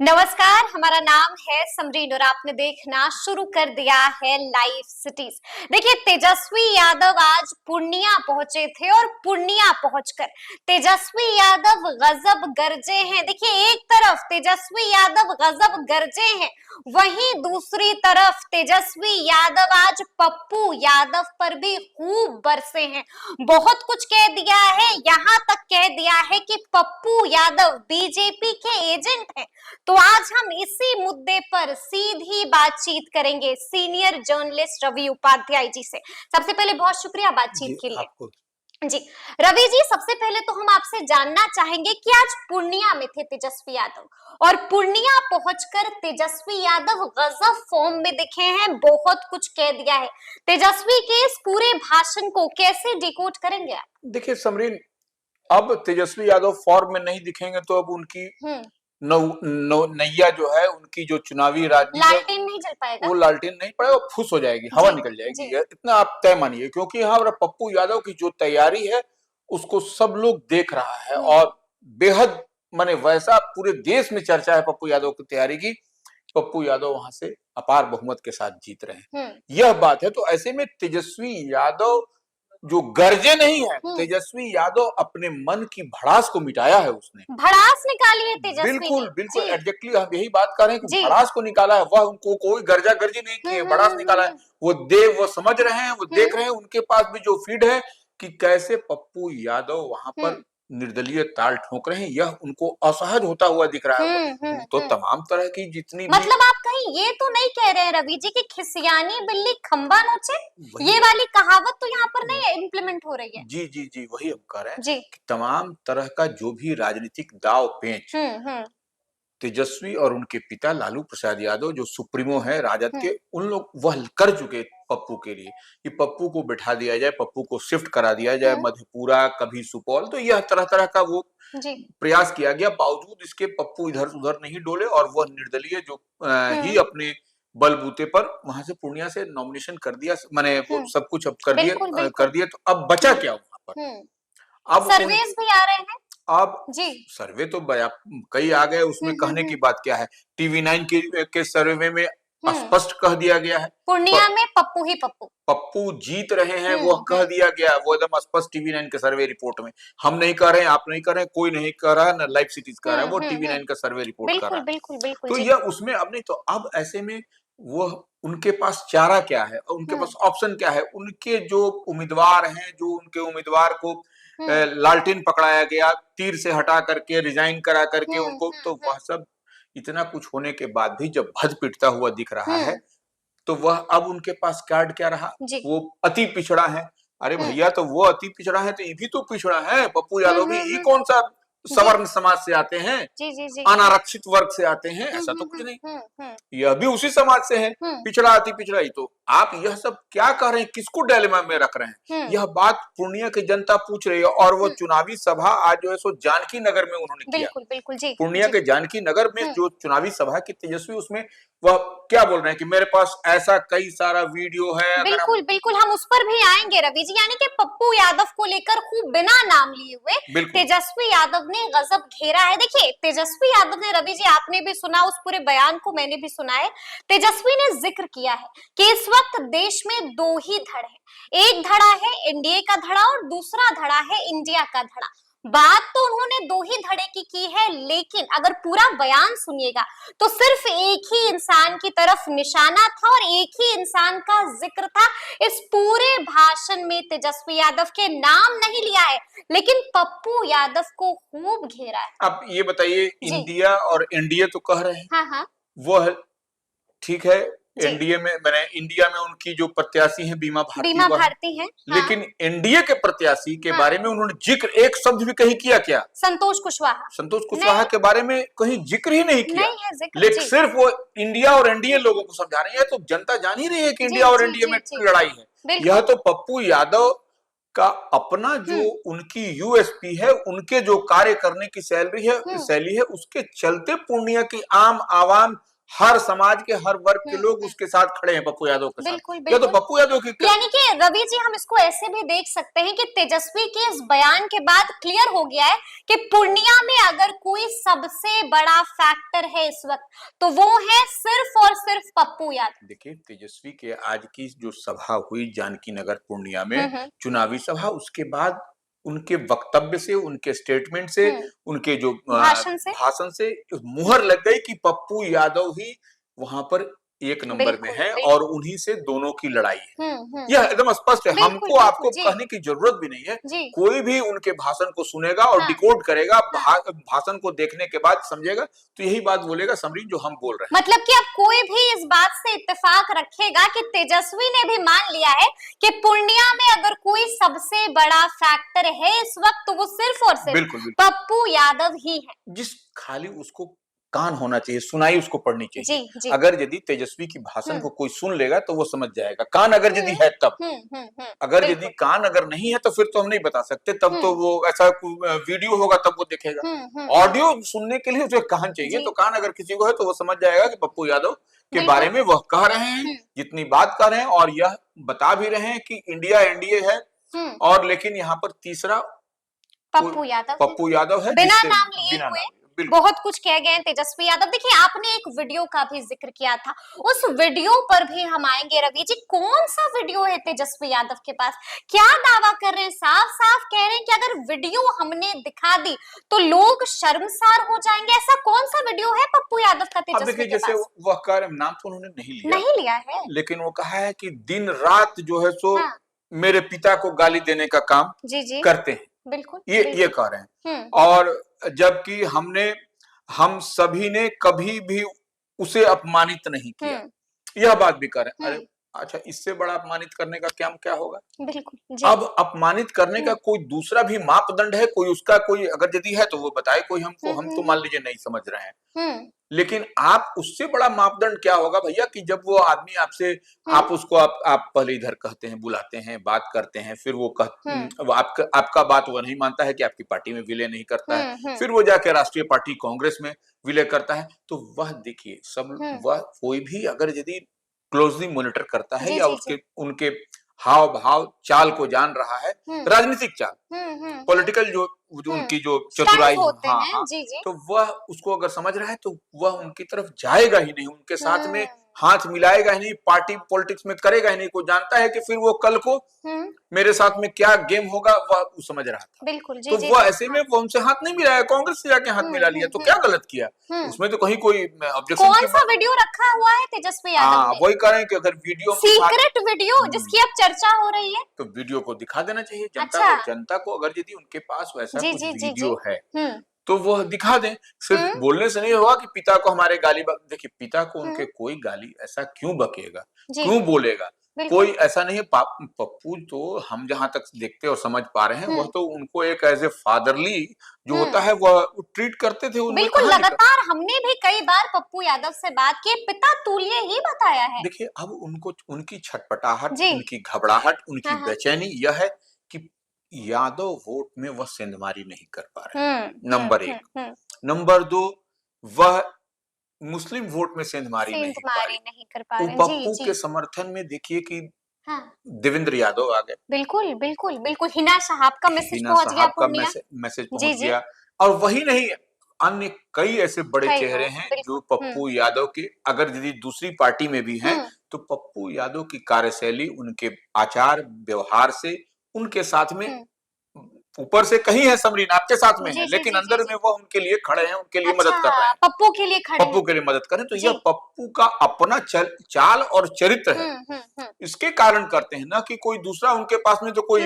नमस्कार, हमारा नाम है समरीन और आपने देखना शुरू कर दिया है लाइव सिटीज। देखिए, तेजस्वी यादव आज पूर्णिया पहुंचे थे और पूर्णिया पहुंचकर तेजस्वी यादव गजब गरजे हैं। देखिए, एक तरफ तेजस्वी यादव गजब गरजे हैं, वहीं दूसरी तरफ तेजस्वी यादव आज पप्पू यादव पर भी खूब बरसे हैं। बहुत कुछ कह दिया है, यहाँ तक कह दिया है कि पप्पू यादव बीजेपी के एजेंट हैं। तो आज हम इसी मुद्दे पर सीधी बातचीत करेंगे सीनियर जर्नलिस्ट रवि उपाध्याय जी से। सबसे पहले बहुत शुक्रिया बातचीत के लिए। आपको जी रवि जी, सबसे पहले तो हम आपसे जानना चाहेंगे कि आज पूर्णिया में थे तेजस्वी यादव और पूर्णिया पहुंचकर तेजस्वी यादव गजब फॉर्म में दिखे हैं, बहुत कुछ कह दिया है। तेजस्वी के इस पूरे भाषण को कैसे डिकोड करेंगे आप? देखिए समरीन, अब तेजस्वी यादव फॉर्म में नहीं दिखेंगे तो अब उनकी नैया जो है, उनकी जो चुनावी राजनीति है, लालटेन नहीं जल पाएगा, वो लालटेन नहीं पड़ेगा, वो फुस हो जाएगी, हवा निकल जाएगी। इतना आप तय मानिए, क्योंकि यहाँ पप्पू यादव की जो तैयारी है उसको सब लोग देख रहा है और बेहद माने वैसा पूरे देश में चर्चा है पप्पू यादव की तैयारी की। पप्पू यादव वहां से अपार बहुमत के साथ जीत रहे हैं, यह बात है। तो ऐसे में तेजस्वी यादव जो गरजे नहीं है, तेजस्वी यादव अपने मन की भड़ास को मिटाया है, उसने भड़ास निकाली है तेजस्वी। बिल्कुल बिल्कुल एग्जैक्टली हम यही बात कर रहे हैं कि भड़ास को निकाला है। वह उनको कोई गर्जा गर्जी नहीं की है, भड़ास निकाला है। वो समझ रहे हैं, वो देख रहे हैं, उनके पास भी जो फीड है कि कैसे पप्पू यादव वहां पर निर्दलीय ताल ठोक रहे हैं, यह उनको असहज होता हुआ दिख रहा है। तो तमाम तरह की जितनी मतलब आप कहीं ये तो नहीं कह रहे हैं रवि जी की खिसियानी बिल्ली खंबा नोचे, ये वाली कहावत तो यहाँ पर नहीं इम्प्लीमेंट हो रही है। जी जी जी, वही हम कह रहे हैं कि तमाम तरह का जो भी राजनीतिक दाव पेंच तेजस्वी और उनके पिता लालू प्रसाद यादव जो सुप्रीमो है राजद के, उन लोग वह कर चुके पप्पू के लिए कि पप्पू को बिठा दिया जाए, पप्पू को शिफ्ट करा दिया जाए मधेपुरा, कभी सुपौल। तो यह तरह तरह का वो प्रयास किया गया, बावजूद इसके पप्पू इधर उधर नहीं डोले और वह निर्दलीय जो ही अपने बलबूते पर वहां से पूर्णिया से नॉमिनेशन कर दिया, मैंने सब कुछ अब कर दिया। तो अब बचा क्या वहां पर? अब सर्वेस भी आ रहे हैं, अब सर्वे तो कई आ गए, उसमें कहने की बात क्या है। टीवी9 के सर्वे में स्पष्ट कह दिया गया है पूर्णिया में पप्पू ही पप्पू जीत रहे हैं, वो कह दिया गया, वो एकदम स्पष्ट टीवी9 के सर्वे रिपोर्ट में। हम नहीं कह रहे हैं, आप नहीं कह रहे हैं, कोई नहीं कह रहा है, ना लाइव सिटीज कह रहा है, वो टीवी9 का सर्वे रिपोर्ट कर रहा है। तो यह उसमें अब नहीं, तो अब ऐसे में वो उनके पास चारा क्या है, उनके पास ऑप्शन क्या है? उनके जो उम्मीदवार हैं, जो उनके उम्मीदवार को लालटेन पकड़ाया गया, तीर से हटा करके, रिजाइन करा करके उनको, तो वह सब इतना कुछ होने के बाद भी जब भज पिटता हुआ दिख रहा है, तो वह अब उनके पास कार्ड क्या रहा? वो अति पिछड़ा है। अरे भैया, तो वो अति पिछड़ा है तो ये भी तो पिछड़ा है। पप्पू यादव भी ये कौन सा सवर्ण समाज से आते हैं, अनारक्षित वर्ग से आते हैं? ऐसा तो कुछ नहीं, यह भी उसी समाज से है, पिछड़ा अति पिछड़ा ही। तो आप यह सब क्या कह रहे हैं, किसको डायलेमा में रख रहे हैं? यह बात पूर्णिया की जनता पूछ रही है। और वो चुनावी सभा आज जो है सो जानकी नगर में उन्होंने किया। पूर्णिया के जानकी नगर में जो चुनावी सभा की तेजस्वी, उसमें वह क्या बोल रहे हैं कि मेरे पास ऐसा कई सारा वीडियो है। बिल्कुल हम उस पर भी आएंगे रवि जी। यानी कि पप्पू यादव को लेकर खूब बिना नाम लिए हुए तेजस्वी यादव ने गजब घेरा है। देखिए, तेजस्वी यादव ने, रवि जी आपने भी सुना, उस पूरे बयान को मैंने भी सुना है। तेजस्वी ने जिक्र किया है कि इस वक्त देश में दो ही धड़ है, एक धड़ा है एनडीए का धड़ा और दूसरा धड़ा है इंडिया का धड़ा। बात तो उन्होंने दो ही धड़े की है, लेकिन अगर पूरा बयान सुनिएगा तो सिर्फ एक ही इंसान की तरफ निशाना था और एक ही इंसान का जिक्र था। इस पूरे भाषण में तेजस्वी यादव के नाम नहीं लिया है, लेकिन पप्पू यादव को खूब घेरा है। अब ये बताइए, इंडिया और एनडीए तो कह रहे हैं, वो ठीक है। एनडीए में, मैंने इंडिया में उनकी जो प्रत्याशी हैं बीमा भारती हैं, लेकिन एनडीए के प्रत्याशी के बारे में उन्होंने जिक्र एक शब्द भी कहीं किया क्या? संतोष कुशवाहा के बारे में कहीं जिक्र ही नहीं किया, लेकिन सिर्फ वो इंडिया और एनडीए लोगों को समझा रही है। तो जनता जान ही रही है कि इंडिया और एनडीए में लड़ाई है। यह तो पप्पू यादव का अपना जो उनकी यूएसपी है, उनके जो कार्य करने की शैली है, उसके चलते पूर्णिया की आम आवाम हर समाज के हर वर्ग के लोग उसके साथ खड़े हैं, पप्पू यादव के साथ। बिल्कुल, ये तो बिल्कुल। पप्पू यादव की यानी कि रवि जी हम इसको ऐसे भी देख सकते हैं कि तेजस्वी के इस बयान के बाद क्लियर हो गया है कि पूर्णिया में अगर कोई सबसे बड़ा फैक्टर है इस वक्त तो वो है सिर्फ और सिर्फ पप्पू यादव। देखिए, तेजस्वी के आज की जो सभा हुई जानकी नगर पूर्णिया में, हम्म। चुनावी सभा, उसके बाद उनके वक्तव्य से, उनके स्टेटमेंट से, उनके जो भाषण से मुहर लग गई कि पप्पू यादव ही वहां पर एक नंबर में है और उन्हीं से दोनों की लड़ाई है। यह एकदम स्पष्ट है, हमको आपको कहने की जरूरत भी नहीं है। कोई भी उनके भाषण को सुनेगा और डिकोड करेगा, भाषण को देखने के बाद समझेगा तो यही बात बोलेगा समरीन जो हम बोल रहे हैं। मतलब कि अब कोई भी इस बात से इत्तेफाक रखेगा कि तेजस्वी ने भी मान लिया है कि पूर्णिया में अगर कोई सबसे बड़ा फैक्टर है इस वक्त तो वो सिर्फ और सिर्फ पप्पू यादव ही है। जिस खाली उसको कान होना चाहिए, सुनाई उसको पढ़नी चाहिए। जी। अगर यदि तेजस्वी की भाषण को कोई सुन लेगा तो वो समझ जाएगा, कान अगर यदि है तब। अगर यदि कान अगर नहीं है तो फिर तो हम नहीं बता सकते, तब तो वो ऐसा वीडियो होगा तब वो देखेगा। ऑडियो सुनने के लिए उसे कान चाहिए, तो कान अगर किसी को है तो वो समझ जाएगा कि पप्पू यादव के बारे में वह कह रहे हैं, जितनी बात कर रहे हैं, और यह बता भी रहे हैं कि इंडिया एनडीए है, और लेकिन यहाँ पर तीसरा पप्पू यादव है, बिना नाम लिए हुए बहुत कुछ कह गए तेजस्वी यादव। देखिए आपने एक वीडियो का भी जिक्र किया था, उस वीडियो पर भी हम आएंगे। रवि जी कौन सा वीडियो है तेजस्वी यादव के पास, क्या दावा कर रहे हैं? साफ साफ कह रहे हैं कि अगर वीडियो हमने दिखा दी तो लोग शर्मसार हो जाएंगे। ऐसा कौन सा वीडियो है पप्पू यादव का तेजस्वी के जैसे पास? वह कार्य नाम तो उन्होंने नहीं लिया है, लेकिन वो कहा है कि दिन रात जो है सो मेरे पिता को गाली देने का काम करते हैं। बिल्कुल ये कह रहे हैं। और जबकि हम सभी ने कभी भी उसे अपमानित नहीं किया, यह बात भी कर रहे हैं। अरे अच्छा, इससे बड़ा अपमानित करने का क्या होगा? बिल्कुल। अब अपमानित करने का कोई दूसरा भी मापदंड है, कोई उसका कोई अगर यदि है तो वो बताए कोई हमको। हम तो मान लीजिए नहीं समझ रहे हैं, लेकिन आप उससे बड़ा मापदंड क्या होगा भैया कि जब वो आदमी आपसे आप उसको आप पहले इधर कहते हैं, बुलाते हैं, बात करते हैं, फिर वो आपका बात वो नहीं मानता है कि आपकी पार्टी में विलय नहीं करता है, फिर वो जाके राष्ट्रीय पार्टी कांग्रेस में विलय करता है। तो वह देखिए वह कोई भी अगर यदि क्लोजली मॉनिटर करता है या उनके हाव भाव चाल को जान रहा है, राजनीतिक चाल, पॉलिटिकल जो उनकी जो चतुराई, तो वह उसको अगर समझ रहा है तो वह उनकी तरफ जाएगा ही नहीं, उनके साथ में हाथ मिलाएगा ही नहीं, पार्टी पॉलिटिक्स में करेगा ही नहीं। को जानता है कि फिर वो कल को मेरे साथ में क्या गेम होगा वह समझ रहा था। बिल्कुल तो वह ऐसे में वो उनसे हाथ नहीं मिलाया, कांग्रेस से जाके हाथ मिला लिया, तो क्या गलत किया उसमें? तो कहीं कोई ऑब्जेक्शन? कौन सा वीडियो रखा हुआ है तेजस्वी यादव ने? वही कह रहे हैं कि अगर वीडियो सीक्रेट वीडियो जिसकी अब चर्चा हो रही है तो वीडियो को दिखा देना चाहिए जनता को। अगर यदि उनके पास वैसा कुछ वीडियो है तो वह दिखा दें। सिर्फ बोलने से नहीं होगा कि पिता को हमारे गाली देखिए, पिता को उनके कोई गाली ऐसा क्यों बकेगा, क्यों बोलेगा? कोई ऐसा नहीं है। पप्पू तो हम जहां तक देखते और समझ पा रहे हैं, वह तो उनको एक एज ए फादरली जो होता है वह ट्रीट करते थे। बिल्कुल, लगातार हमने भी कई बार पप्पू यादव से बात की, पिता तुल्य ही बताया है। देखिए अब उनको उनकी छटपटाहट, उनकी घबराहट, उनकी बेचैनी यह है कि यादव वोट में वह सेंधमारी नहीं कर पा रहे, नंबर 1। नंबर 2, वह मुस्लिम वोट में सेंधमारी नहीं कर पा रहे। पप्पू के समर्थन में देखिए कि देवेंद्र यादव आ गए। बिल्कुल हिना साहब का मैसेज पहुंच गया, मैसेज पहुंच गया। और वही नहीं, अन्य कई ऐसे बड़े चेहरे हैं जो पप्पू यादव के अगर यदि दूसरी पार्टी में भी हैं तो पप्पू यादव की कार्यशैली, उनके आचार व्यवहार से उनके साथ में ऊपर से कहीं है समरीन आपके साथ में है, लेकिन अंदर में वो उनके लिए खड़े हैं, उनके लिए मदद कर रहे हैं, पप्पू के लिए खड़े, पप्पू के लिए मदद करें। तो यह पप्पू का अपना चाल और चरित्र है, इसके कारण करते हैं ना कि कोई दूसरा उनके पास में तो कोई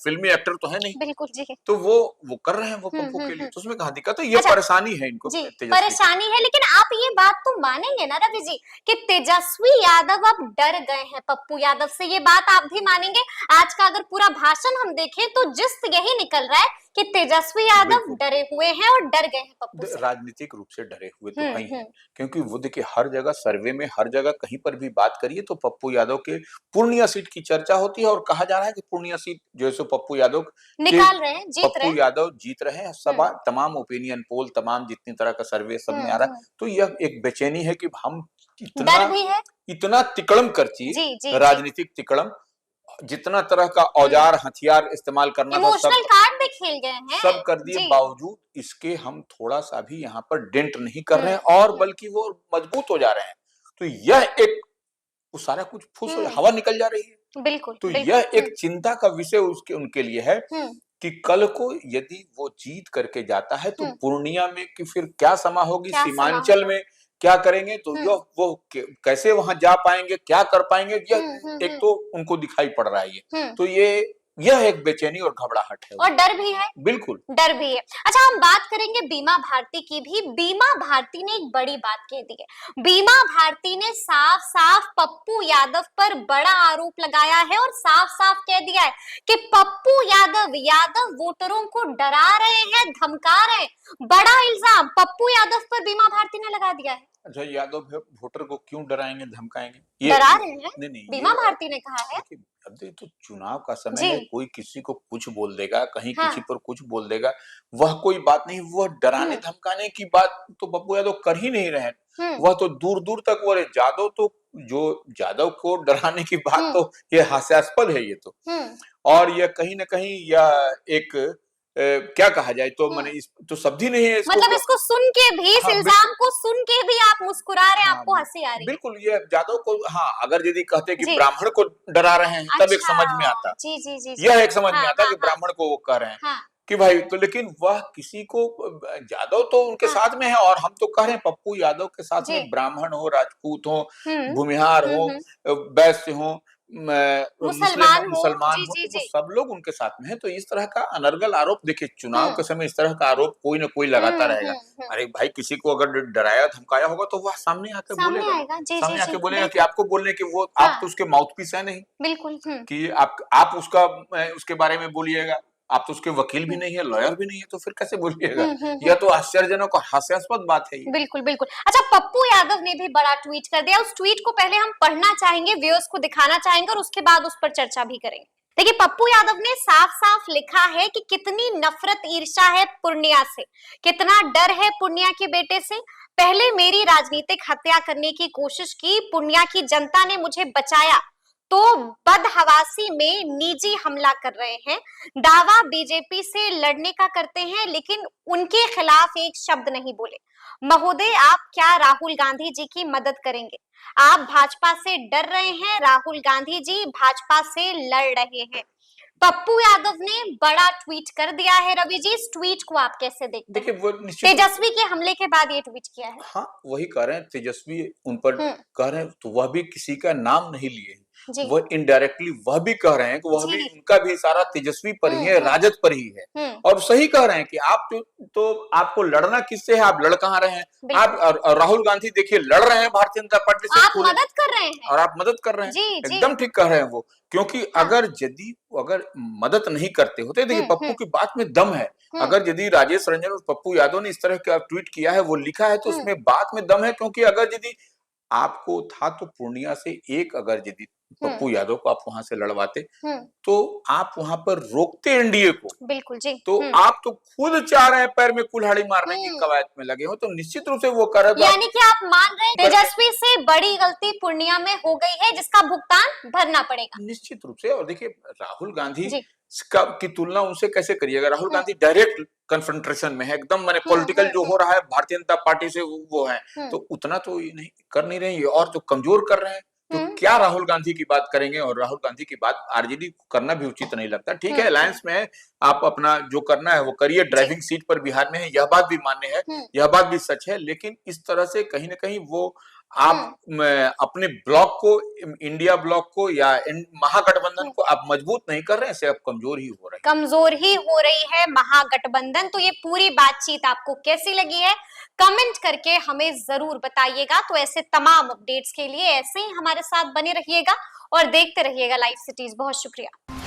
फिल्मी एक्टर तो है नहीं। बिल्कुल जी। तो वो कर रहे हैं वो पप्पू के लिए, तो उसमें कहाँ दिक्कत है? ये परेशानी है इनको, परेशानी है। लेकिन आप ये बात तो मानेंगे ना रवि जी कि तेजस्वी यादव अब डर गए हैं पप्पू यादव से, ये बात आप भी मानेंगे? आज का अगर पूरा भाषण हम देखें तो जिस यही निकल रहा है कि तेजस्वी यादव बिल्कुल। डरे हुए हैं और डर गए हैं पप्पू से। राजनीतिक रूप से डरे हुए तो हैं ही, क्योंकि वो देखिए हर जगह सर्वे में हर जगह कहीं पर भी बात करिए तो पप्पू यादव के पूर्णिया सीट की चर्चा होती है और कहा जा रहा है कि पूर्णिया सीट जो है सो पप्पू यादव निकाल रहे हैं, जीत रहे पप्पू हैं। यादव जीत रहे हैं। सब तमाम ओपिनियन पोल, तमाम जितनी तरह का सर्वे सब में आ रहा है, तो यह एक बेचैनी है कि हम डर भी है। इतना तिकड़म करची जी, जी, राजनीतिक तिकड़म, जितना तरह का औजार हथियार इस्तेमाल करना था इमोशनल कार्ड भी खेल गए हैं। सब कर दिए, जी। बावजूद इसके हम थोड़ा सा भी यहाँ पर डेंट नहीं कर रहे हैं और बल्कि वो मजबूत हो जा रहे हैं। तो यह एक वो सारा कुछ फुस हो हवा निकल जा रही है। बिल्कुल। तो यह एक चिंता का विषय उसके उनके लिए है कि कल को यदि वो जीत करके जाता है तो पूर्णिया में कि फिर क्या समा होगी, सीमांचल में क्या करेंगे, तो वो कैसे वहां जा पाएंगे, क्या कर पाएंगे, यह एक तो उनको दिखाई पड़ रहा है ये। तो यह एक बेचैनी और घबराहट है और डर भी है। बिल्कुल डर भी है। अच्छा, हम बात करेंगे बीमा भारती की भी। बीमा भारती ने एक बड़ी बात कह दी है। बीमा भारती ने साफ साफ पप्पू यादव पर बड़ा आरोप लगाया है और साफ साफ कह दिया है कि पप्पू यादव वोटरों को डरा रहे हैं, धमका रहे हैं। बड़ा इल्जाम पप्पू यादव पर बीमा भारती ने लगा दिया है। अच्छा, यादव वोटर को क्यों डराएंगे, धमकाएंगे? डरा रहे हैं। नहीं, बीमा भारती ने कहा है। अब तो चुनाव का समय है, कोई किसी को कुछ बोल देगा, कहीं किसी पर कुछ बोल देगा, वह कोई बात नहीं। वह डराने धमकाने की बात तो पप्पू यादव कर ही नहीं रहे। वह तो दूर दूर तक वो जादव, तो जो जादव को डराने की बात तो ये हास्यास्पद है ये तो। और यह कहीं ना कहीं यह एक क्या कहा जाए तो मैंने इस तो शब्द नहीं है इसको, मतलब इसको सुन के भी, इस इल्जाम को सुन के भी आप मुस्कुरा रहे हैं, आपको हंसी आ रही है। बिल्कुल, ये जादव को अगर यदि कहते कि ब्राह्मण को डरा रहे हैं तब एक समझ में आता। जी। यह एक समझ में आता कि ब्राह्मण को वो कह रहे हैं कि भाई, तो लेकिन वह किसी को, यादव तो उनके साथ में है और हम तो कह रहे हैं पप्पू यादव के साथ में ब्राह्मण हो, राजपूत हो, भूमिहार हो, वैश्य हो, मुसलमान हो, तो सब लोग उनके साथ में है। तो इस तरह का अनर्गल आरोप, देखिए चुनाव के समय इस तरह का आरोप कोई ना कोई लगाता रहेगा। अरे भाई, किसी को अगर डराया धमकाया होगा तो वह सामने आके बोलेगा, सामने आके बोलेगा कि आपको बोलने की वो आप तो उसके माउथपीस है नहीं, बिल्कुल, कि आप उसके बारे में बोलिएगा, आप तो उसके वकील भी नहीं है, लॉयर भी नहीं है, तो फिर कैसे बोलिएगा? यह तो आश्चर्यजनक और हास्यास्पद बात है। बिल्कुल बिल्कुल। अच्छा, पप्पू यादव ने भी बड़ा ट्वीट कर दिया। उस ट्वीट को पहले हम पढ़ना चाहेंगे, व्यूअर्स को दिखाना चाहेंगे और उसके बाद उस पर चर्चा भी करेंगे। देखिए, पप्पू यादव ने साफ साफ लिखा है कि कितनी नफरत ईर्ष्या है पूर्णिया से, कितना डर है पूर्णिया के बेटे से। पहले मेरी राजनीतिक हत्या करने की कोशिश की, पूर्णिया की जनता ने मुझे बचाया, तो बदहवासी में निजी हमला कर रहे हैं। दावा बीजेपी से लड़ने का करते हैं, लेकिन उनके खिलाफ एक शब्द नहीं बोले। महोदय, आप क्या राहुल गांधी जी की मदद करेंगे? आप भाजपा से डर रहे हैं, राहुल गांधी जी भाजपा से लड़ रहे हैं। पप्पू यादव ने बड़ा ट्वीट कर दिया है। रवि जी, इस ट्वीट को आप कैसे देखते हैं? देखिए, वो तेजस्वी के हमले के बाद ये ट्वीट किया है। हाँ, वही कह रहे हैं, तेजस्वी उन पर कह रहे हैं, तो वह भी किसी का नाम नहीं लिए, वह इनडायरेक्टली वह भी कह रहे हैं कि वह भी, उनका भी सारा तेजस्वी पर ही है, राजद पर ही है। और सही कह रहे हैं कि आप तो आपको लड़ना किससे है, आप लड़ कहाँ रहे हैं? आप राहुल गांधी देखिए लड़ रहे हैं भारतीय जनता पार्टी से, आप मदद कर रहे हैं और आप मदद कर रहे हैं, एकदम ठीक कह रहे हैं वो। क्योंकि अगर मदद नहीं करते होते, देखिए पप्पू की बात में दम है। अगर यदि राजेश रंजन और पप्पू यादव ने इस तरह का ट्वीट किया है, वो लिखा है, तो उसमें बात में दम है। क्योंकि अगर यदि आपको था तो पूर्णिया से अगर यदि पप्पू यादव को आप वहां से लड़वाते, तो आप वहां पर रोकते एनडीए को। बिल्कुल जी। तो आप तो खुद चाह रहे हैं पैर में कुल्हाड़ी मारने की कवायद में लगे हो, तो निश्चित रूप से वो कर रहे। यानी कि आप मान रहे हैं तेजस्वी से बड़ी गलती पूर्णिया में हो गई है, जिसका भुगतान भरना पड़ेगा। निश्चित रूप से। और देखिए, राहुल गांधी की तुलना उनसे कैसे करिएगा? राहुल गांधी डायरेक्ट कन्फ्रंटेशन में है, एकदम माने पॉलिटिकल जो हो रहा है भारतीय जनता पार्टी से वो है, तो उतना तो ये नहीं कर नहीं रहे, और तो कमजोर कर रहे हैं। तो क्या राहुल गांधी की बात करेंगे? और राहुल गांधी की बात आरजेडी को करना भी उचित नहीं लगता। ठीक है, अलायंस में है, आप अपना जो करना है वो करिए, ड्राइविंग सीट पर बिहार में है, यह बात भी मान्य है, यह बात भी सच है। लेकिन इस तरह से कहीं ना कहीं वो आप अपने ब्लॉक को, इंडिया ब्लॉक को या महागठबंधन को आप मजबूत नहीं कर रहे हैं, सिर्फ कमजोर ही हो रही है। कमजोर ही हो रही है महागठबंधन। तो ये पूरी बातचीत आपको कैसी लगी है, कमेंट करके हमें जरूर बताइएगा। तो ऐसे तमाम अपडेट्स के लिए ऐसे ही हमारे साथ बने रहिएगा और देखते रहिएगा लाइव सिटीज। बहुत शुक्रिया।